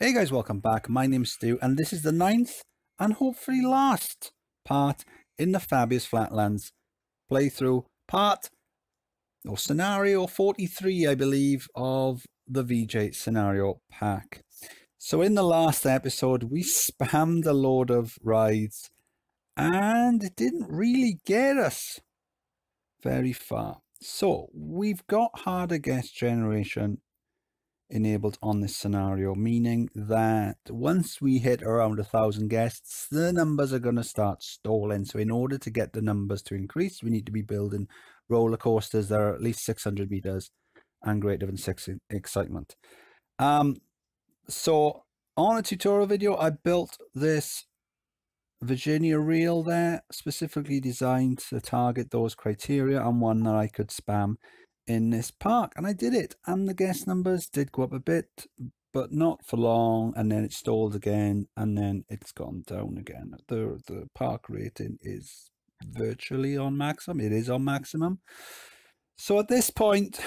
Hey guys, welcome back. My name's Stu, and this is the 9th and hopefully last part in the Fabius Flatlands playthrough, scenario 43, I believe, of the VJ scenario pack. So in the last episode, we spammed a load of rides, and it didn't really get us very far. So we've got harder guest generation enabled on this scenario, meaning that once we hit around 1,000 guests, the numbers are going to start stalling. So in order to get the numbers to increase, we need to be building roller coasters that are at least 600 meters and greater than 6 excitement. So on a tutorial video, I built this Virginia reel there, specifically designed to target those criteria, and one that I could spam in this park, and I did it, and the guest numbers did go up a bit, but not for long, and then it stalled again, and then it's gone down again. The park rating is virtually on maximum. It is on maximum. So at this point,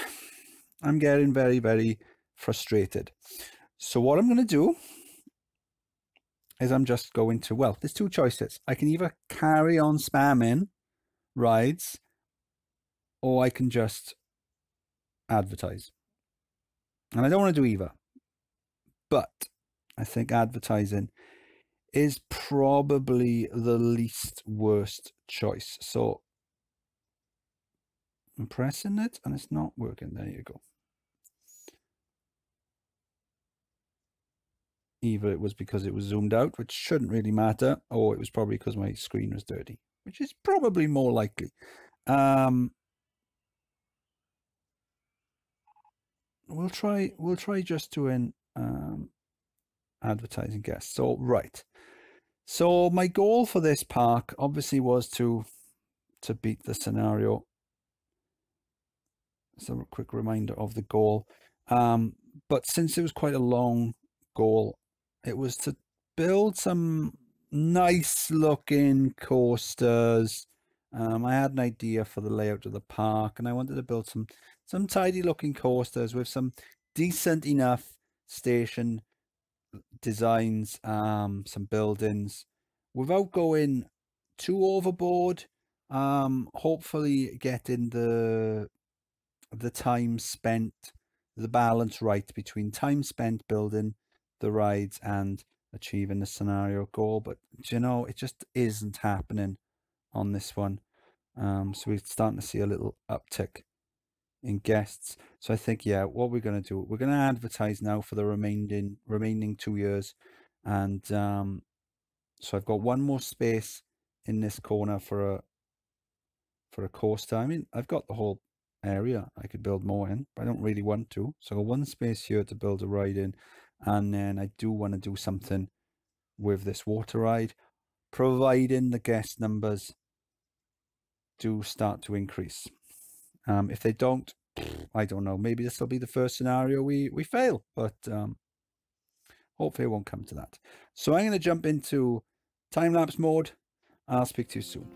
I'm getting very, very frustrated. So what I'm going to do is I'm just going to, well, there's two choices. I can either carry on spamming rides, or I can just advertise. And I don't want to do either, but I think advertising is probably the least worst choice. So I'm pressing it and it's not working. There you go. Either it was because it was zoomed out, which shouldn't really matter, or it was probably because my screen was dirty, which is probably more likely. We'll try just doing advertising guests. So right. So my goal for this park obviously was to beat the scenario. So a quick reminder of the goal. But since it was quite a long goal, it was to build some nice looking coasters. I had an idea for the layout of the park, and I wanted to build some tidy looking coasters with some decent enough station designs, some buildings, without going too overboard. Hopefully getting the time spent, the balance right between time spent building the rides and achieving the scenario goal. But you know, it just isn't happening on this one. So we're starting to see a little uptick in guests. So I think, yeah, what we're going to do, we're going to advertise now for the remaining 2 years. And so I've got one more space in this corner for a coaster. I mean, I've got the whole area I could build more in, but I don't really want to. So I've got one space here to build a ride in. And then I do want to do something with this water ride, providing the guest numbers do start to increase. If they don't, I don't know, maybe this will be the first scenario we fail, but hopefully it won't come to that. So I'm going to jump into time-lapse mode. I'll speak to you soon.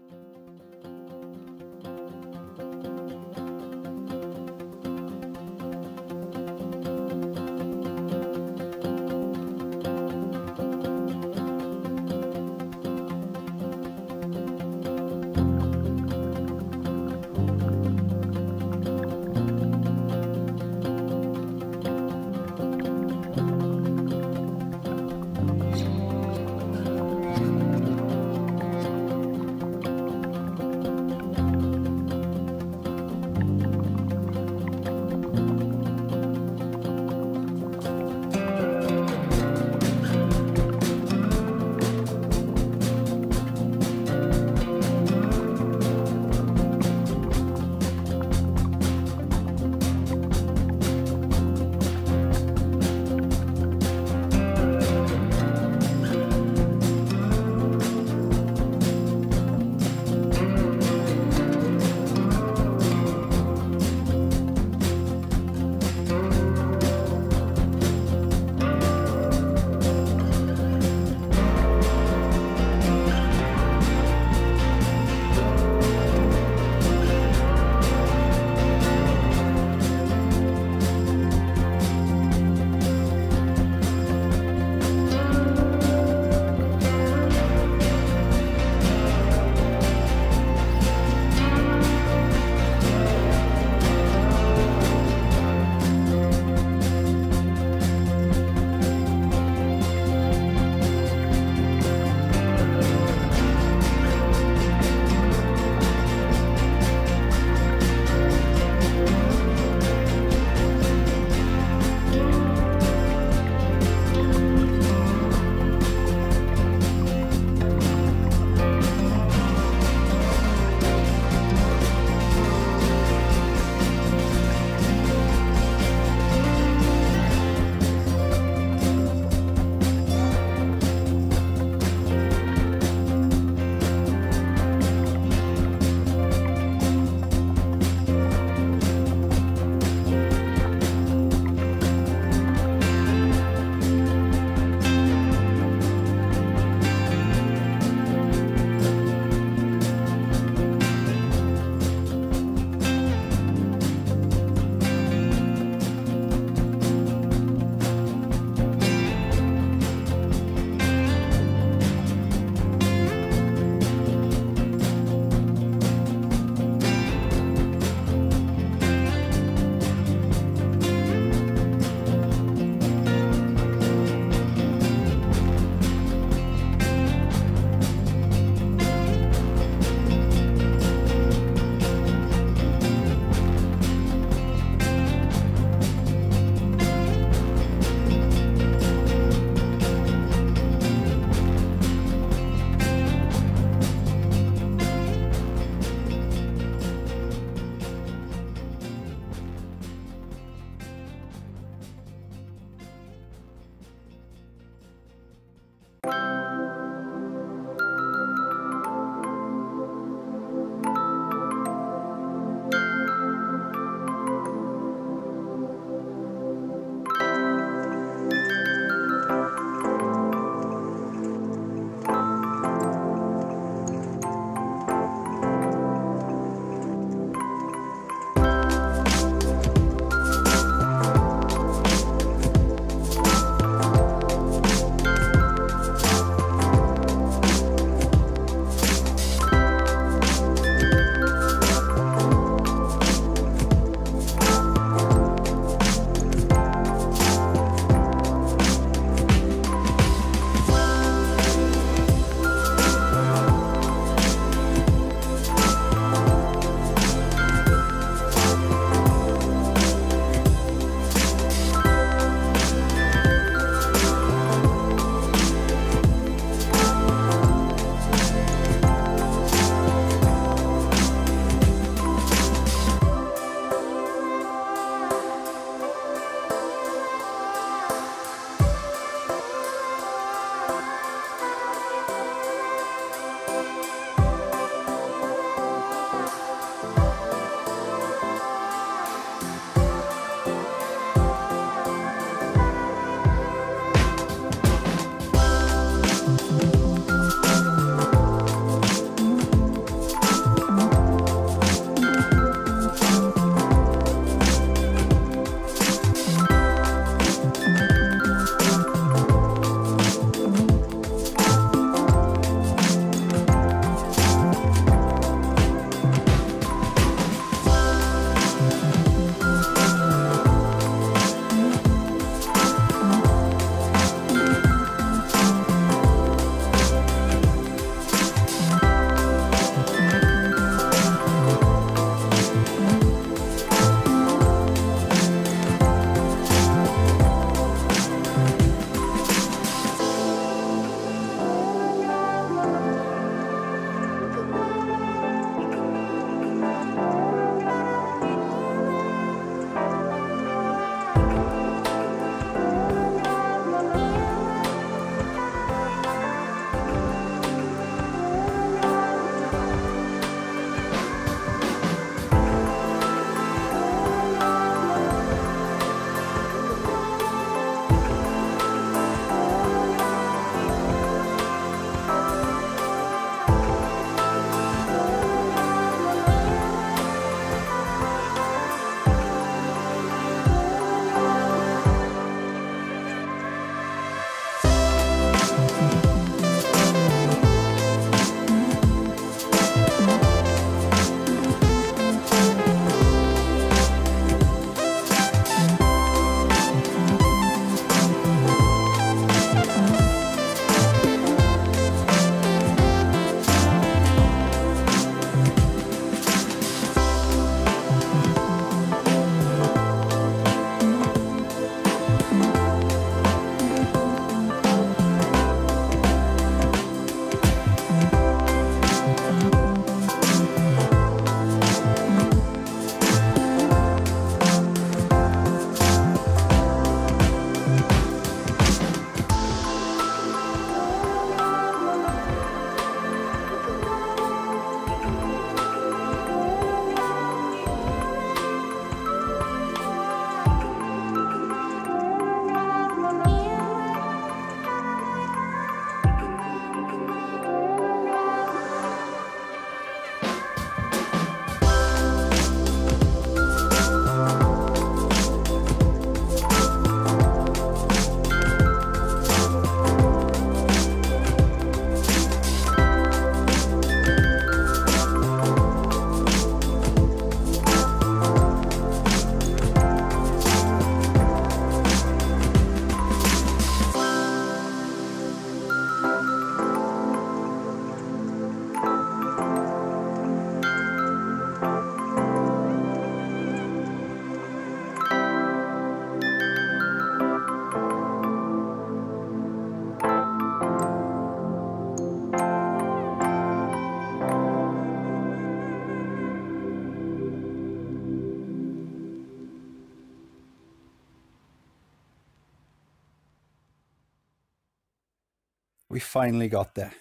we finally got there.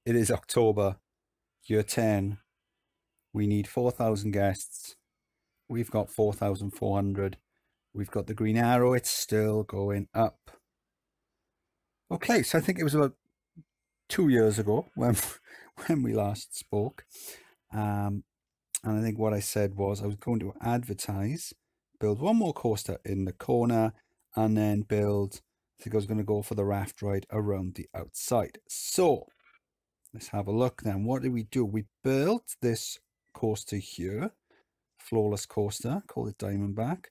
It is October, year 10. We need 4,000 guests. We've got 4,400. We've got the green arrow. It's still going up. Okay, so I think it was about 2 years ago when we last spoke. And I think what I said was I was going to advertise, build one more coaster in the corner, and then build, I think I was going to go for the raft ride around the outside. So let's have a look then. What did we do? We built this coaster here, flawless coaster, called it Diamondback.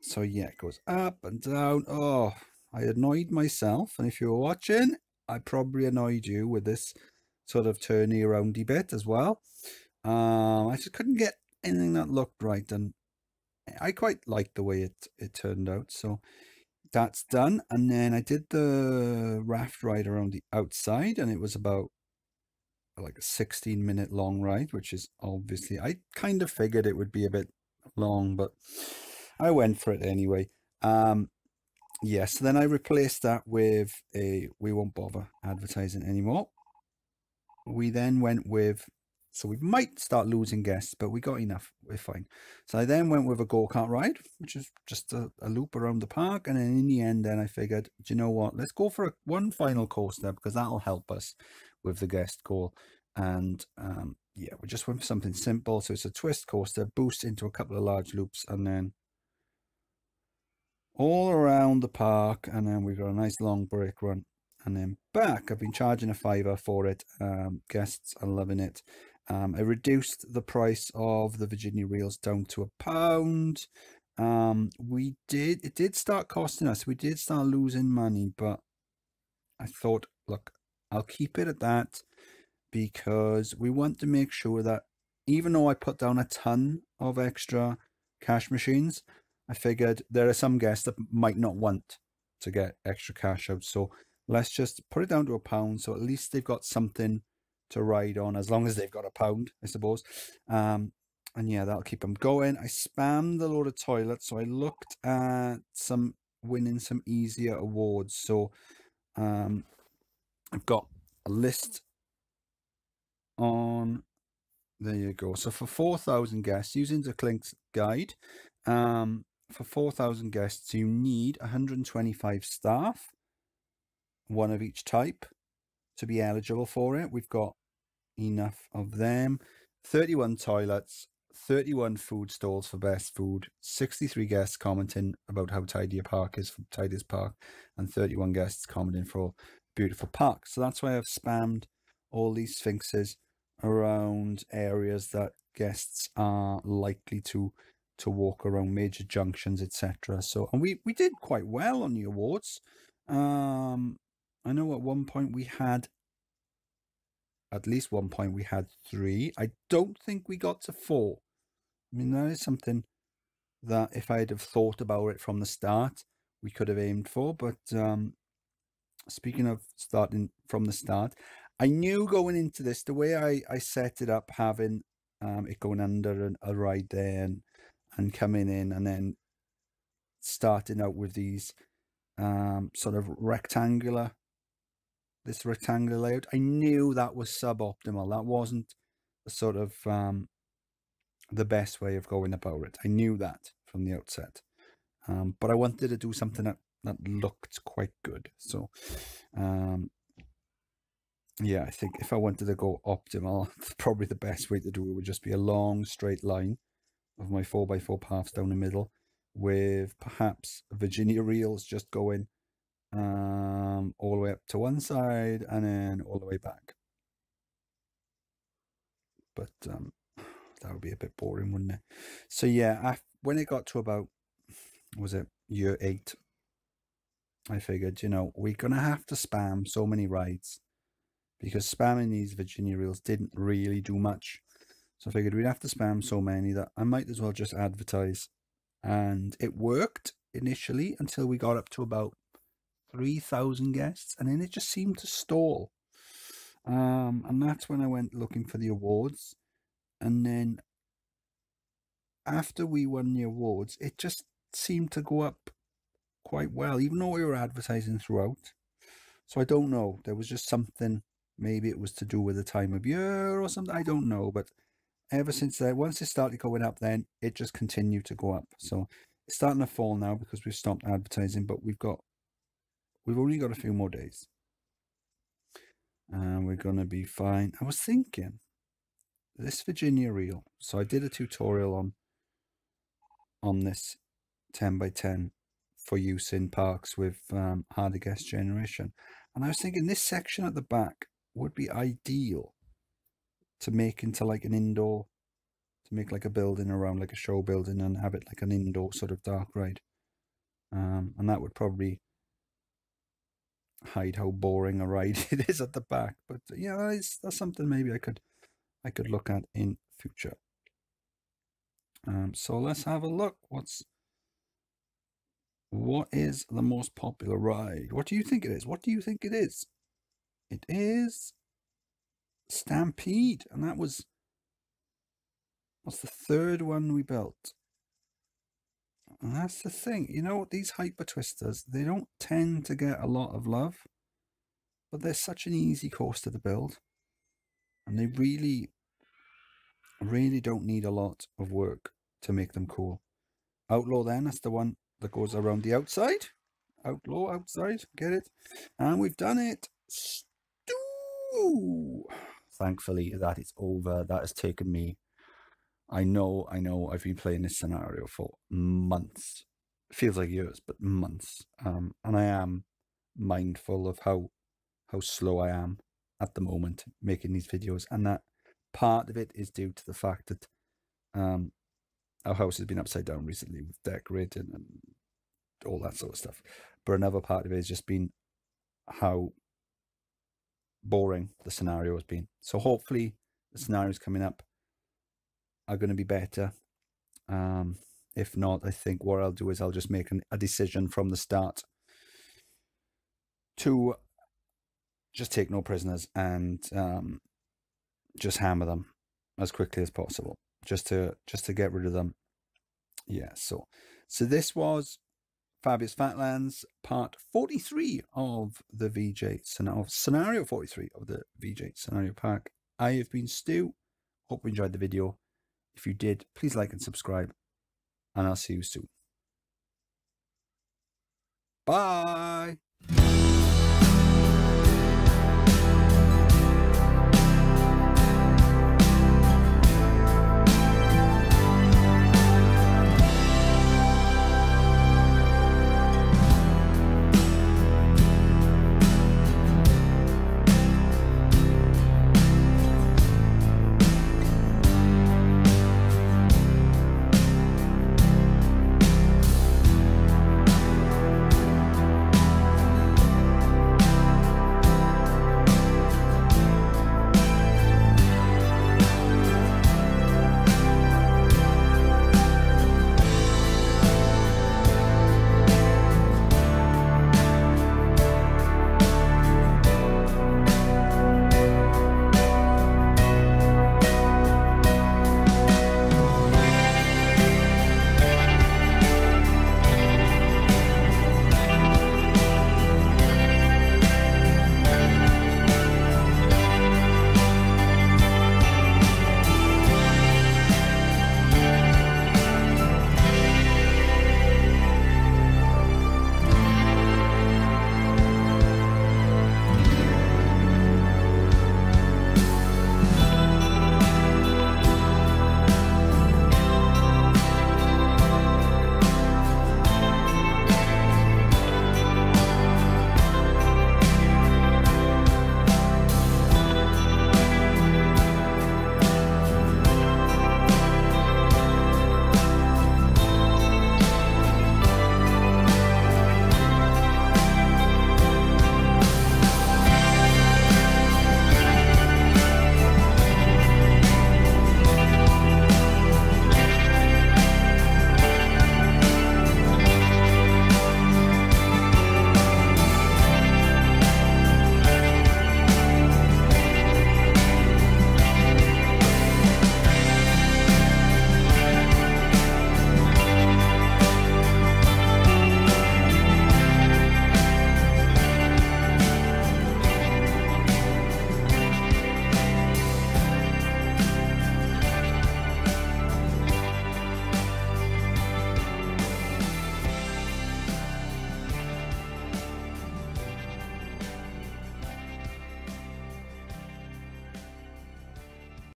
So yeah, it goes up and down. Oh, I annoyed myself, and if you were watching, I probably annoyed you with this sort of turny aroundy bit as well. I just couldn't get anything that looked right, and I quite liked the way it turned out. So that's done, and then I did the raft ride around the outside, and it was about like a 16-minute long ride, which is obviously, I kind of figured it would be a bit long, but I went for it anyway. Yeah, so then I replaced that with we won't bother advertising anymore. We then went with, so we might start losing guests, but we got enough, we're fine. So I then went with a go-kart ride, which is just a loop around the park. And then in the end, then I figured, do you know what, let's go for one final coaster, because that'll help us with the guest goal. And yeah, we just went for something simple. So it's a twist coaster, boost into a couple of large loops, and then all around the park, and then we've got a nice long break run, and then back. I've been charging $5 for it. Guests are loving it. I reduced the price of the Virginia reels down to £1. It did start costing us, we did start losing money, but I thought, look, I'll keep it at that, because we want to make sure that even though I put down a ton of extra cash machines, I figured there are some guests that might not want to get extra cash out. So let's just put it down to £1. So at least they've got something to ride on, as long as they've got £1, I suppose. And yeah, that'll keep them going. I spammed a load of toilets. So I looked at winning some easier awards. So I've got a list on, there you go. So for 4,000 guests, using the Clink's guide, for 4,000 guests, you need 125 staff, one of each type, to be eligible for it. We've got enough of them. 31 toilets, 31 food stalls for best food, 63 guests commenting about how tidy a park is for tidiest park, and 31 guests commenting for beautiful park. So that's why I've spammed all these sphinxes around areas that guests are likely to walk around, major junctions, etc. So, and we did quite well on the awards. I know at one point we had, at least one point we had 3. I don't think we got to 4. I mean, that is something that if I'd have thought about it from the start, we could have aimed for. But speaking of starting from the start, I knew going into this, the way I set it up, having it going under a ride there and coming in, and then starting out with these sort of rectangular layout, I knew that was suboptimal. That wasn't the sort of the best way of going about it. I knew that from the outset, but I wanted to do something that looked quite good. So yeah, I think if I wanted to go optimal, probably the best way to do it would just be a long straight line of my 4x4 paths down the middle, with perhaps Virginia reels just going all the way up to one side and then all the way back. But that would be a bit boring, wouldn't it? So yeah, when it got to about, was it year 8, I figured, you know, we're gonna have to spam so many rides, because spamming these Virginia reels didn't really do much. So I figured we'd have to spam so many that I might as well just advertise. And it worked initially until we got up to about 3,000 guests, and then it just seemed to stall. And that's when I went looking for the awards. And then after we won the awards, it just seemed to go up quite well, even though we were advertising throughout. So I don't know. There was just something, maybe it was to do with the time of year or something. I don't know. But ever since then, once it started going up, then it just continued to go up. So it's starting to fall now because we've stopped advertising, but we've only got a few more days. And we're going to be fine. I was thinking, this Virginia reel. So I did a tutorial on this 10x10 for use in parks with harder guest generation. And I was thinking this section at the back would be ideal to make into like an indoor, to make like a building around like a show building and have it like an indoor sort of dark ride. And that would probably hide how boring a ride it is at the back. But yeah, that's something maybe I could look at in future. So let's have a look. What is the most popular ride? What do you think it is? What do you think it is? It is Stampede, and what's the third one we built. And that's the thing, you know, these hyper twisters, they don't tend to get a lot of love, but they're such an easy coaster to build, and they really don't need a lot of work to make them cool. Outlaw, then, that's the one that goes around the outside. Outlaw, outside, get it? And we've done it. Stew! Thankfully, that is over. That has taken me, I know, I've been playing this scenario for months. It feels like years, but months. And I am mindful of how slow I am at the moment making these videos. And that part of it is due to the fact that our house has been upside down recently with decorating and all that sort of stuff. But another part of it has just been how boring the scenario has been. So hopefully the scenarios coming up are going to be better. If not, I think what I'll do is I'll just make a decision from the start to just take no prisoners and just hammer them as quickly as possible, just to get rid of them. Yeah, so this was Fabius Flatlands, part 43 of the VJ scenario 43 of the VJ scenario pack. I have been Stu. Hope you enjoyed the video. If you did, please like and subscribe, and I'll see you soon. Bye.